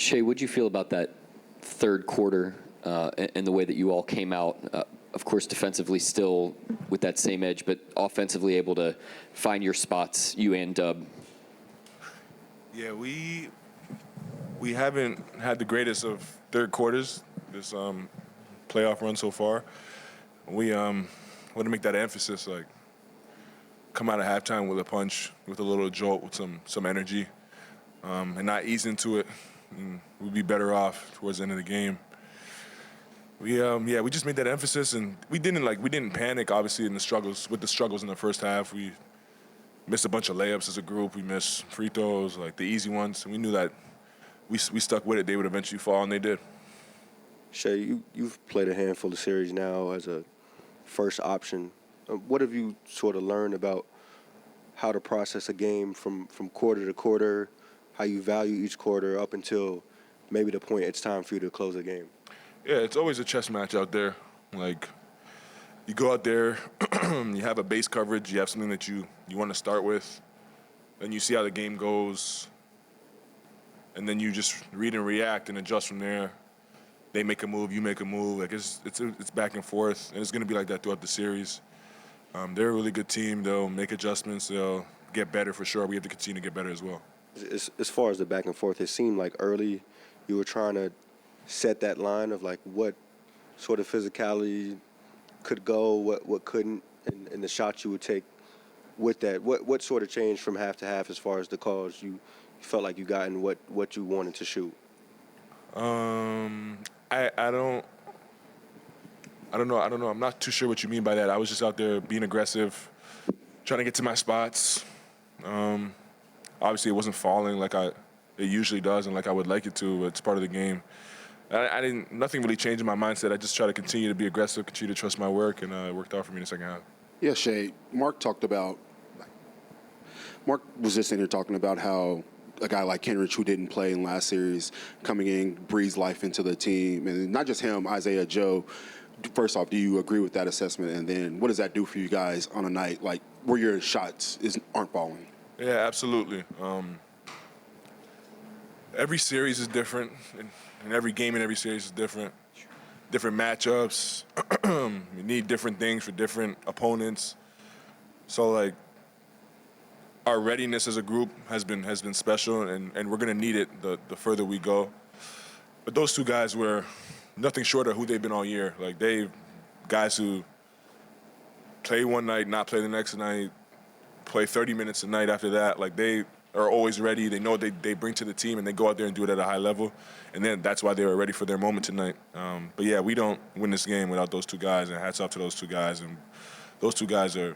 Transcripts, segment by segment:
Shai, what'd you feel about that third quarter and the way that you all came out? Of course, defensively still with that same edge, but offensively able to find your spots, you and Dub. Yeah, we haven't had the greatest of third quarters this playoff run so far. We want to make that emphasis, like come out of halftime with a punch, with a little jolt, with some energy, and not ease into it. And we'd be better off towards the end of the game. We just made that emphasis, and we didn't panic. Obviously, with the struggles in the first half, we missed a bunch of layups as a group. We missed free throws, like the easy ones, and we knew that we stuck with it. They would eventually fall, and they did. Shai, you've played a handful of series now as a first option. What have you sort of learned about how to process a game from quarter to quarter, how you value each quarter up until maybe the point it's time for you to close the game? Yeah, it's always a chess match out there. Like, you go out there, you have a base coverage, you have something that you want to start with, then you see how the game goes, and then you just read and react and adjust from there. They make a move, you make a move. Like, it's back and forth, and it's going to be like that throughout the series. They're a really good team. They'll make adjustments. They'll get better for sure. We have to continue to get better as well. As far as the back and forth, it seemed like early you were trying to set that line of like what sort of physicality could go, what couldn't, and the shots you would take with that. What sort of changed from half to half as far as the calls you felt like you got and what you wanted to shoot? I don't know. I'm not too sure what you mean by that. I was just out there being aggressive, trying to get to my spots. Obviously, it wasn't falling like it usually does and like I would like it to. But it's part of the game. Nothing really changed in my mindset. I just try to continue to be aggressive, continue to trust my work, and it worked out for me in the second half. Yeah, Shai, Mark was just in here talking about how a guy like Kenrich, who didn't play in last series, coming in, breathes life into the team. And not just him, Isaiah Joe. First off, do you agree with that assessment? And then what does that do for you guys on a night like where your shots aren't falling? Yeah, absolutely. Every series is different, and every game in every series is different. Different matchups. You need different things for different opponents. So, like, our readiness as a group has been special, and we're going to need it the further we go. But those two guys were nothing short of who they've been all year. Like, guys who play one night, not play the next night, play 30 minutes a night after that. Like, they are always ready. They know what they bring to the team, and they go out there and do it at a high level. And then that's why they were ready for their moment tonight. But, yeah, we don't win this game without those two guys, and hats off to those two guys. And those two guys are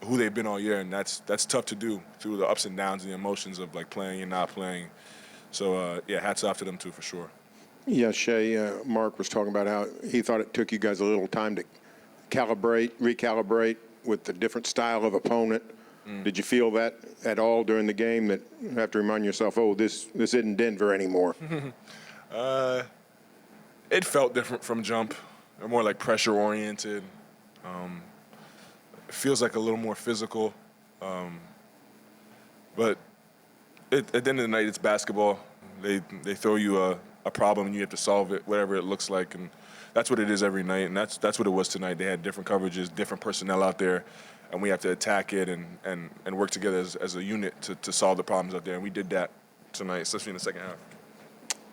who they've been all year, and that's tough to do through the ups and downs and the emotions of, like, playing and not playing. So, yeah, hats off to them, too, for sure. Yeah, Shai, Mark was talking about how he thought it took you guys a little time to recalibrate with the different style of opponent. Did you feel that at all during the game, that you have to remind yourself, oh, this isn't Denver anymore? It felt different from jump. They're more like pressure-oriented. It feels like a little more physical. But at the end of the night, it's basketball. They throw you a problem and you have to solve it, whatever it looks like, and that's what it is every night, and that's what it was tonight. They had different coverages, different personnel out there, and we have to attack it and work together as a unit to solve the problems out there, and we did that tonight, especially in the second half.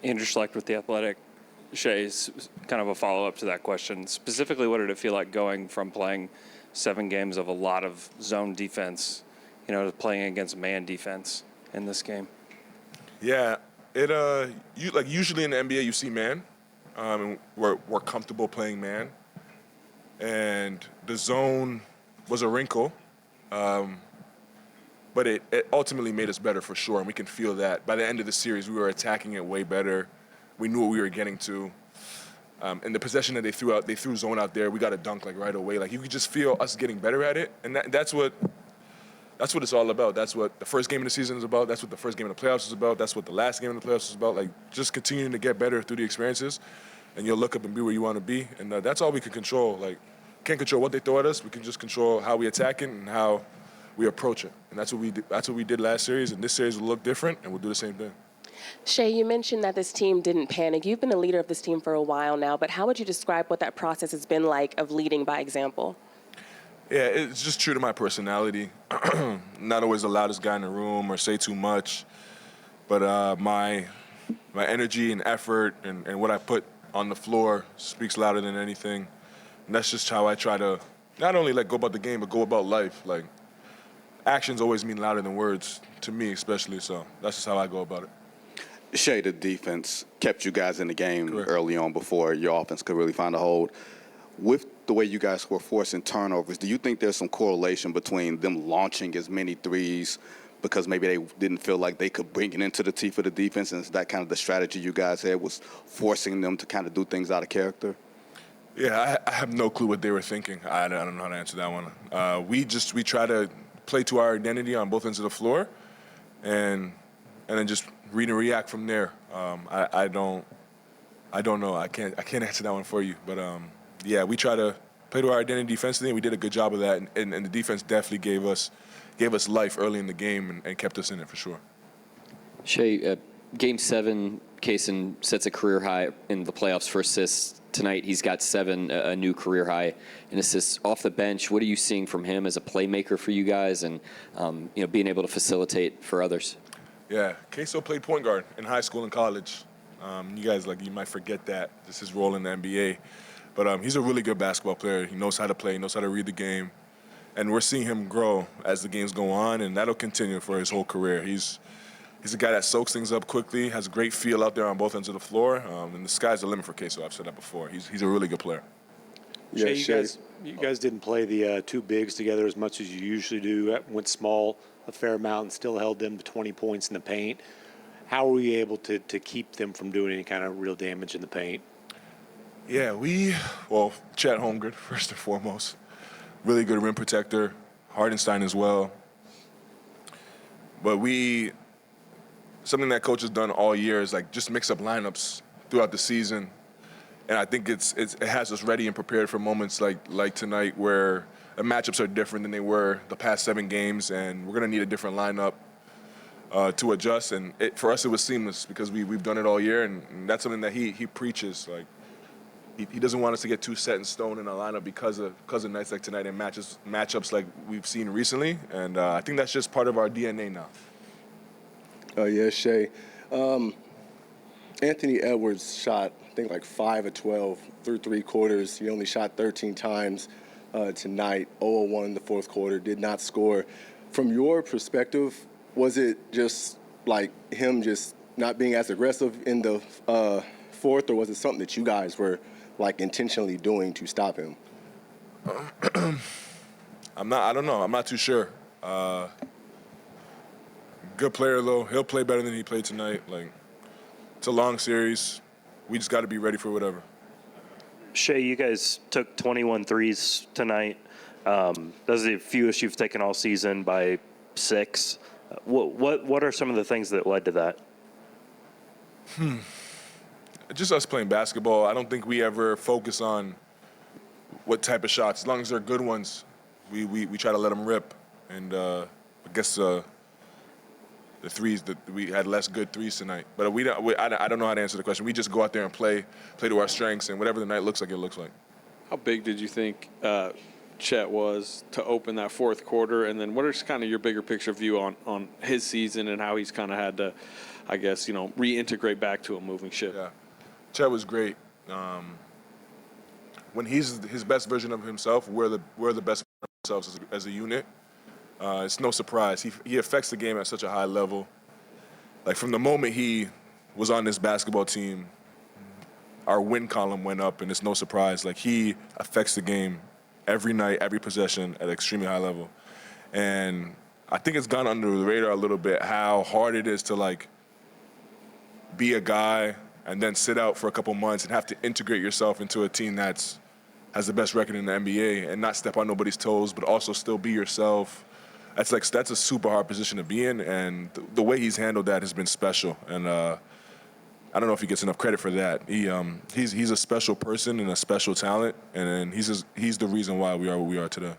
Andrew Schlecht with The Athletic. Shai, kind of a follow-up to that question. Specifically, what did it feel like going from playing 7 games of a lot of zone defense, to playing against man defense in this game? Yeah. Usually in the NBA you see man, and we're comfortable playing man, and the zone was a wrinkle, but it ultimately made us better for sure, and we can feel that. By the end of the series, we were attacking it way better. We knew what we were getting to, and the possession that they threw zone out there, we got a dunk like right away. Like, you could just feel us getting better at it, and that's what it's all about. That's what the first game of the season is about. That's what the first game of the playoffs is about. That's what the last game of the playoffs is about. Like, just continuing to get better through the experiences, and you'll look up and be where you want to be. And that's all we can control. Like, can't control what they throw at us. We can just control how we attack it and how we approach it. And that's what we did last series. And this series will look different, and we'll do the same thing. Shai, you mentioned that this team didn't panic. You've been a leader of this team for a while now, but how would you describe what that process has been like of leading by example? Yeah, it's just true to my personality. Not always the loudest guy in the room or say too much, but my energy and effort and what I put on the floor speaks louder than anything. And that's just how I try to not only go about the game, but go about life. Like, actions always mean louder than words, to me especially, so that's just how I go about it. Shai, the defense kept you guys in the game Correct. early on before your offense could really find a hold. With the way you guys were forcing turnovers, do you think there's some correlation between them launching as many threes because maybe they didn't feel like they could bring it into the teeth of the defense, and is that kind of the strategy you guys had, was forcing them to kind of do things out of character? Yeah, I have no clue what they were thinking. I don't know how to answer that one. We try to play to our identity on both ends of the floor, and then just read and react from there. I don't know. I can't answer that one for you. But yeah, we try to play to our identity defensively, and we did a good job of that. And the defense definitely gave us life early in the game and kept us in it for sure. Shai, Game 7, Kaysen sets a career high in the playoffs for assists. Tonight, he's got 7, a new career high in assists off the bench. What are you seeing from him as a playmaker for you guys, and being able to facilitate for others? Yeah, Queso played point guard in high school and college. You guys, you might forget that. This is his role in the NBA. But he's a really good basketball player. He knows how to play, he knows how to read the game. And we're seeing him grow as the games go on, and that'll continue for his whole career. He's a guy that soaks things up quickly, has a great feel out there on both ends of the floor, and the sky's the limit for Queso. I've said that before. He's a really good player. Yeah, you guys didn't play the two bigs together as much as you usually do. Went small a fair amount and still held them to 20 points in the paint. How were you able to keep them from doing any kind of real damage in the paint? Yeah, Chet Holmgren, first and foremost. Really good rim protector. Hardenstein as well. But something that coach has done all year is just mix up lineups throughout the season. And I think it has us ready and prepared for moments like tonight, where the matchups are different than they were the past 7 games, and we're going to need a different lineup to adjust. And for us, it was seamless because we've done it all year, and that's something that he preaches. He doesn't want us to get too set in stone in our lineup because of nights like tonight and matchups like we've seen recently. And I think that's just part of our DNA now. Yeah, Shai. Anthony Edwards shot, I think, 5 of 12 through 3 quarters. He only shot 13 times tonight, 0-1 in the fourth quarter, did not score. From your perspective, was it just him just not being as aggressive in the fourth, or was it something that you guys were intentionally doing to stop him? I don't know. I'm not too sure. Good player, though. He'll play better than he played tonight. It's a long series. We just got to be ready for whatever. Shai, you guys took 21 threes tonight. Those are the fewest you've taken all season by 6. What are some of the things that led to that? Just us playing basketball. I don't think we ever focus on what type of shots. As long as they're good ones, we try to let them rip. And I guess the threes, that we had less good threes tonight. But I don't know how to answer the question. We just go out there and play to our strengths, and whatever the night looks like, it looks like. How big did you think Chet was to open that fourth quarter? And then what is kind of your bigger picture view on his season and how he's kind of had to, I guess, reintegrate back to a moving ship? Yeah. Chet was great. When he's his best version of himself, we're the best of ourselves as a unit. It's no surprise. He affects the game at such a high level. From the moment he was on this basketball team, our win column went up, and it's no surprise. He affects the game every night, every possession at an extremely high level. And I think it's gone under the radar a little bit how hard it is to be a guy and then sit out for a couple months and have to integrate yourself into a team has the best record in the NBA and not step on nobody's toes, but also still be yourself. That's a super hard position to be in, and the way he's handled that has been special. And I don't know if he gets enough credit for that. He's a special person and a special talent, and he's the reason why we are what we are today.